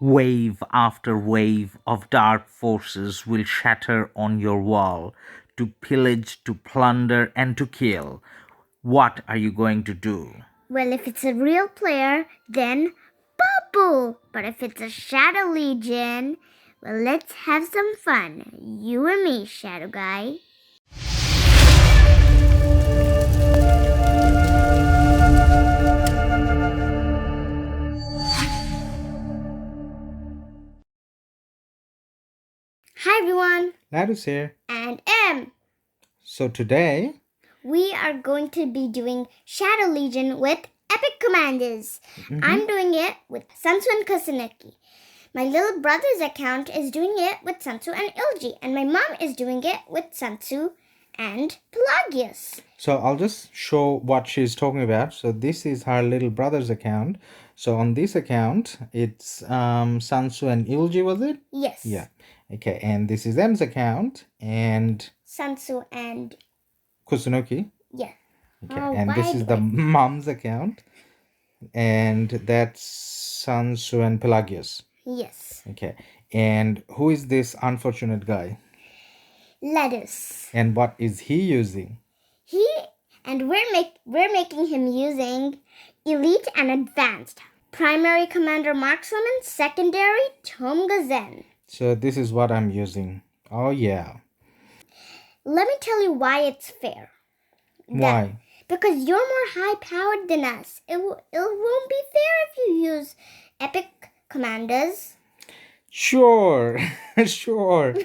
Wave after wave of dark forces will shatter on your wall to pillage, to plunder, and to kill. What are you going to do? Well, if it's a real player, then bubble. But if it's a Shadow Legion, well, let's have some fun. You and me, Shadow Guy. Hi everyone, Ladus here. and M. So today, We are going to be doing Shadow Legion with Epic Commanders. I'm doing it with Sun Tzu and Kusunoki. My little brother's account is doing it with Sun Tzu and Eulji, and my mom is doing it with Sun Tzu and Pelagius. so I'll just show what she's talking about. So this is her little brother's account. So on this account, it's Sun Tzu and Eulji, was it? Yes. Yeah. Okay, and this is M's account and Sun Tzu and Kusunoki. yeah. Okay, Oh, and this why is do the I- mom's account, and that's Sun Tzu and Pelagius. Yes. Okay, and who is this unfortunate guy? Lettuce. And what is he using? We're making him using Elite and Advanced. Primary Commander Markswoman, secondary Gozen. So this is what I'm using. Oh yeah. Let me tell you why it's fair. Why? Because you're more high powered than us. It won't be fair if you use epic commanders. Sure, sure.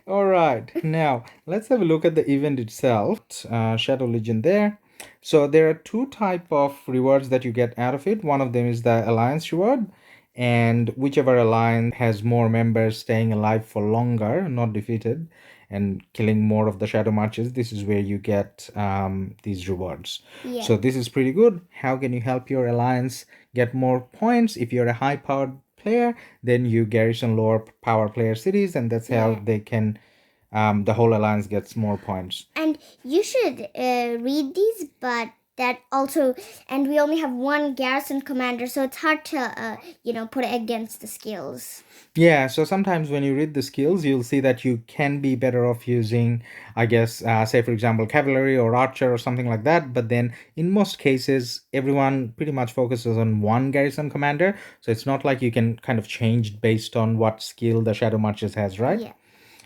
All right. Now let's have a look at the event itself. Shadow Legion there. So there are two type of rewards that you get out of it. One of them is the alliance reward, and whichever alliance has more members staying alive for longer, not defeated, and killing more of the shadow marches, this is where you get these rewards. Yeah. So this is pretty good. How can you help your alliance get more points? If you're a high powered player, then you garrison lower power player cities, and that's how Yeah. they can the whole alliance gets more points. And you should read these, but that also, and we only have one garrison commander, so it's hard to, put it against the skills. Yeah, so sometimes when you read the skills, you'll see that you can be better off using, I guess, say for example, cavalry or archer or something like that. But then in most cases, everyone pretty much focuses on one garrison commander. So it's not like you can kind of change it based on what skill the Shadow Marches has, right? Yeah.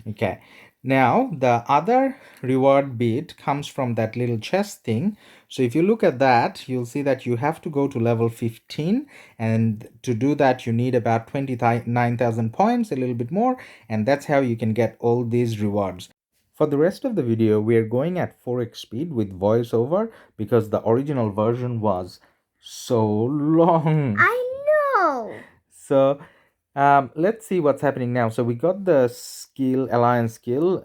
Okay. Now, the other reward bit comes from that little chest thing. So if you look at that, you'll see that you have to go to level 15. And to do that, you need about 29,000 points, a little bit more. And that's how you can get all these rewards. For the rest of the video, we are going at 4x speed with voiceover because the original version was so long. I know. So let's see what's happening now. So we got the skill, alliance skill,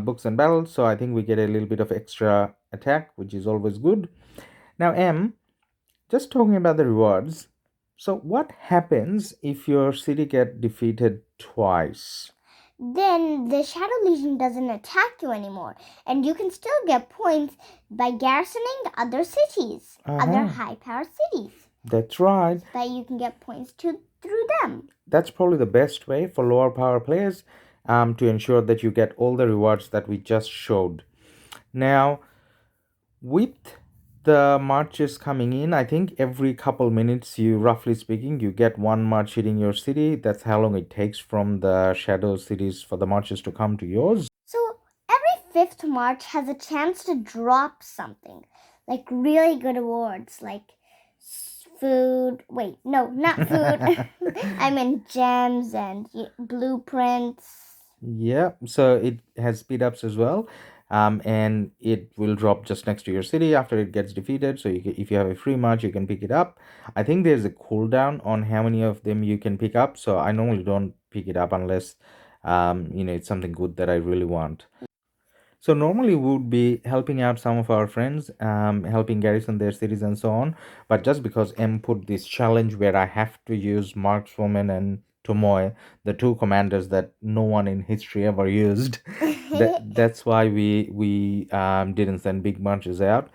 books and battles. So I think we get a little bit of extra attack, which is always good. Now just talking about the rewards. So what happens if your city get defeated twice? Then the Shadow Legion doesn't attack you anymore, and you can still get points by garrisoning other cities, other high-powered cities. That's right. That you can get points through them. That's probably the best way for lower power players to ensure that you get all the rewards that we just showed. Now, with the marches coming in, I think every couple minutes, you roughly speaking, you get one march hitting your city. That's how long it takes from the shadow cities for the marches to come to yours. So every fifth march has a chance to drop something, like really good awards, like food. Wait, no, not food. I mean gems and blueprints. Yeah, so it has speed ups as well. And it will drop just next to your city after it gets defeated. So if you have a free march, you can pick it up. I think there's a cooldown on how many of them you can pick up. So I normally don't pick it up unless it's something good that I really want. So normally we would be helping out some of our friends, helping garrison their cities and so on. But just because M put this challenge where I have to use Markswoman and Tomoe, the two commanders that no one in history ever used, that's why we didn't send big marches out.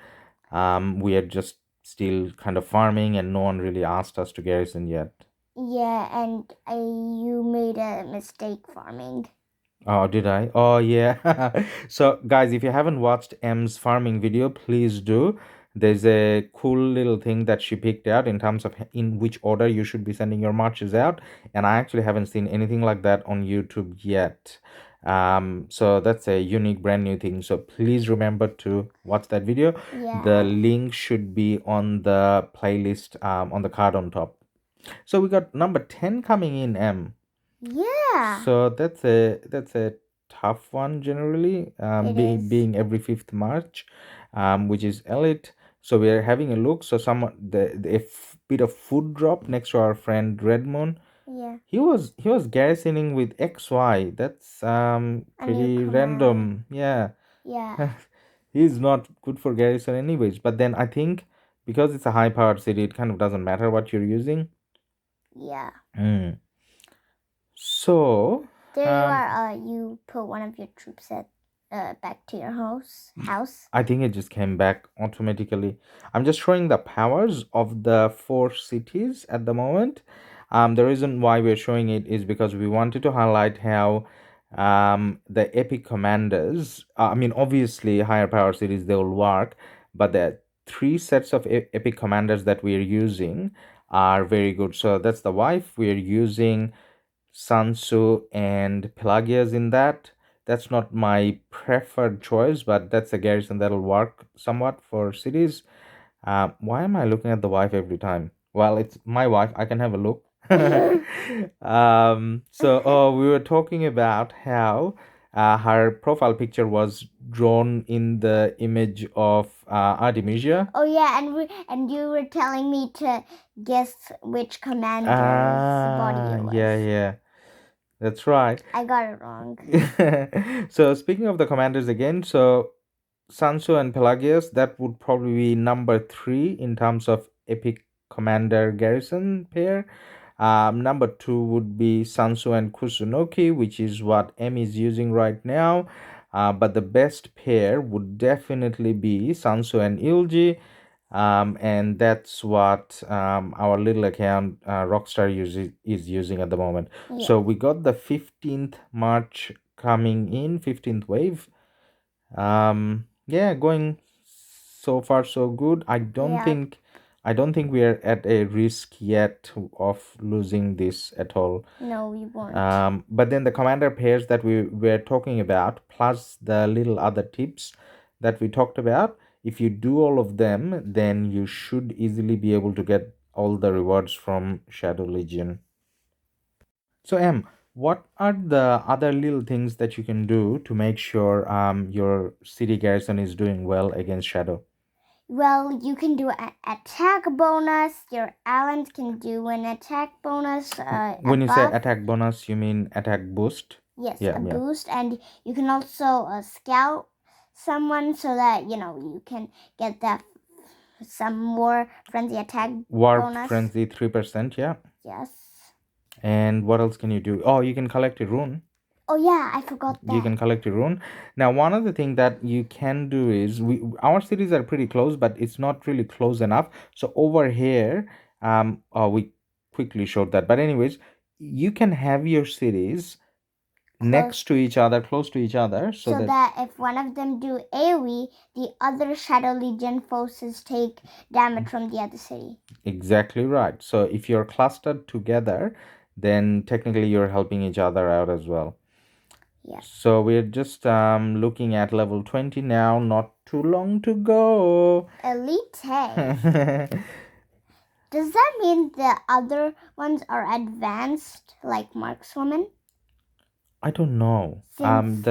We are just still kind of farming, and no one really asked us to garrison yet. Yeah, and you made a mistake farming. Oh, did I? Oh, yeah. So, guys, if you haven't watched M's farming video, please do. There's a cool little thing that she picked out in terms of in which order you should be sending your marches out. And I actually haven't seen anything like that on YouTube yet. So that's a unique, brand new thing. So please remember to watch that video. The Yeah. link should be on the playlist, on the card on top. So we got number 10 coming in, M. Yeah. So that's a tough one generally, It is. being every fifth March, which is elite. So we are having a look. So the bit of food drop next to our friend Redmoon. Yeah. He was garrisoning with XY. That's A new pretty command. random. Yeah. Yeah. He's not good for garrison anyways. But then I think because it's a high powered city, it kind of doesn't matter what you're using. Yeah. Mm. So There you are. You put one of your troops at back to your house. I think it just came back automatically. I'm just showing the powers of the four cities at the moment. The reason why we're showing it is because we wanted to highlight how the epic commanders, I mean, obviously, higher power cities, they will work, but the three sets of epic commanders that we're using are very good. So that's the wife. We're using Sun Tzu and Pelagius in that. That's not my preferred choice, but that's a garrison that'll work somewhat for cities. Why am I looking at the wife every time? Well, it's my wife. I can have a look. So we were talking about how her profile picture was drawn in the image of Artemisia. Oh yeah, and you were telling me to guess which commander's body it was. Yeah. That's right. I got it wrong. So speaking of the commanders again, so Sun Tzu and Pelagius, that would probably be number 3 in terms of epic commander garrison pair. Number 2 would be Sun Tzu and Kusunoki, which is what M is using right now. But the best pair would definitely be Sun Tzu and Eulji. And that's what our little account Rockstar is using at the moment. Yeah. So we got the 15th March coming in, 15th wave. Yeah, going so far so good. I don't Yeah. think we are at a risk yet of losing this at all. No, we won't. But then the commander pairs that we were talking about, plus the little other tips that we talked about, if you do all of them, then you should easily be able to get all the rewards from Shadow Legion. So M, what are the other little things that you can do to make sure your city garrison is doing well against Shadow? Well, you can do an attack bonus. Your allies can do an attack bonus. When you say buff. attack bonus, you mean attack boost? Yes, Yeah, a yeah. boost, and you can also scout someone so that you can get that some more frenzy attack Warp bonus. frenzy 3%, yeah. Yes. And what else can you do? Oh, you can collect a rune. Oh yeah, I forgot that. You can collect a rune. Now, one of the things that you can do is our cities are pretty close, but it's not really close enough. So over here, we quickly showed that. But anyways, you can have your cities next to each other, close to each other, so that if one of them do AoE, the other Shadow Legion forces take damage from the other city. Exactly right. So if you're clustered together, then technically you're helping each other out as well. Yeah. So we're just looking at level 20 now, not too long to go. Elite. Does that mean the other ones are advanced, like Markswoman? I don't know. Since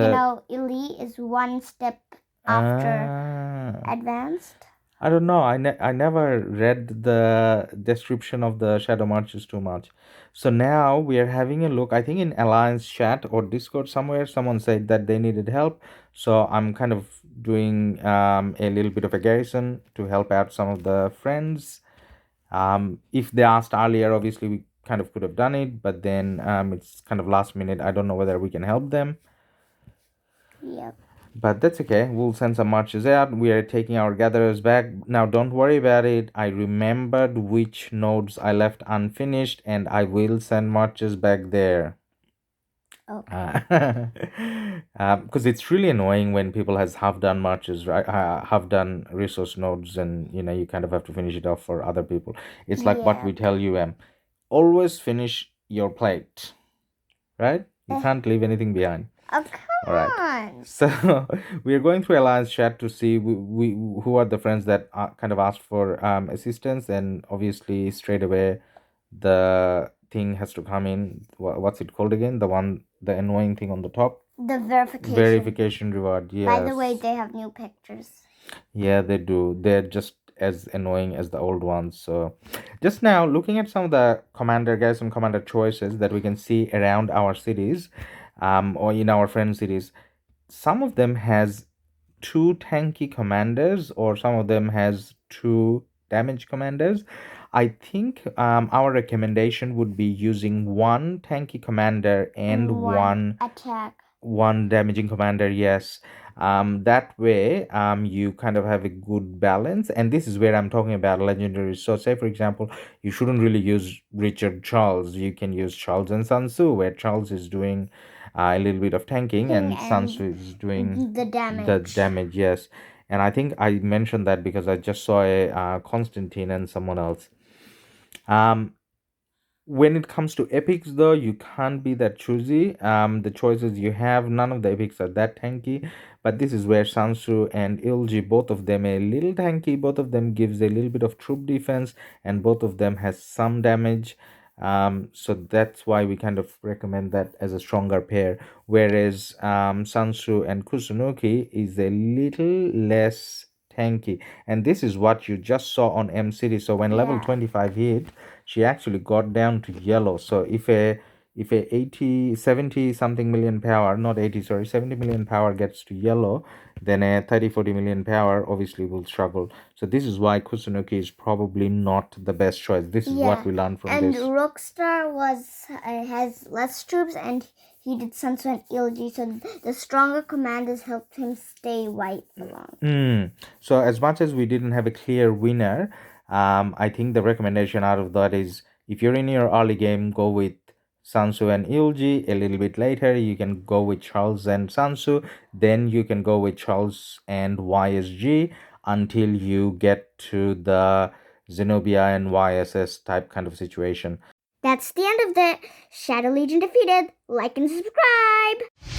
elite is one step after advanced. I don't know. I never read the description of the Shadow Marches too much. So now we are having a look. I think in Alliance chat or Discord somewhere, someone said that they needed help. So I'm kind of doing a little bit of a garrison to help out some of the friends. If they asked earlier, obviously we kind of could have done it, but then it's kind of last minute. I don't know whether we can help them. Yep. But that's okay. We'll send some marches out. We are taking our gatherers back. Now, don't worry about it. I remembered which nodes I left unfinished, and I will send marches back there. Okay. Because it's really annoying when people has half done marches, right? Half done resource nodes, and you kind of have to finish it off for other people. It's like what Yeah. we tell you, always finish your plate, right? You can't leave anything behind. Oh, All right. come on. So we are going through Alliance chat to see who are the friends that kind of asked for assistance, and obviously straight away the thing has to come in. What's it called again? The annoying thing on the top. The verification. Verification reward. By the Yes. way, they have new pictures. Yeah, they do. They're just as annoying as the old ones. So, just now looking at some of the commander guys, some commander choices that we can see around our cities, or in our friend cities. Some of them has two tanky commanders, or some of them has two damage commanders. I think our recommendation would be using one tanky commander and one attack. one damaging commander. Yes, that way you kind of have a good balance, and this is where I'm talking about legendary. So say for example, you shouldn't really use Richard Charles. You can use Charles and Sun Tzu, where Charles is doing a little bit of tanking and Sun Tzu is doing the damage. the damage. Yes, and I think I mentioned that because I just saw a Constantine and someone else. um when it comes to epics, though, you can't be that choosy. The choices you have, none of the epics are that tanky, but this is where Sansu and Eulji, both of them a little tanky, both of them gives a little bit of troop defense, and both of them has some damage. So that's why we kind of recommend that as a stronger pair, whereas Sansu and Kusunoki is a little less tanky, and this is what you just saw on M City. So when level 25 hit, she actually got down to yellow. So if a 80 70 something million power, not 80, sorry, 70 million power gets to yellow, then a 30-40 million power obviously will struggle. So this is why Kusunoki is probably not the best choice. This is what we learned from and this. Rockstar has less troops, and he did Sun Tzu and Eulji, so the stronger commanders helped him stay white for long. So as much as we didn't have a clear winner, I think the recommendation out of that is, if you're in your early game, go with Sansu and Eulji. A little bit later, you can go with Charles and Sansu. Then you can go with Charles and YSG until you get to the Zenobia and YSS type kind of situation. That's the end of the Shadow Legion defeated. Like and subscribe!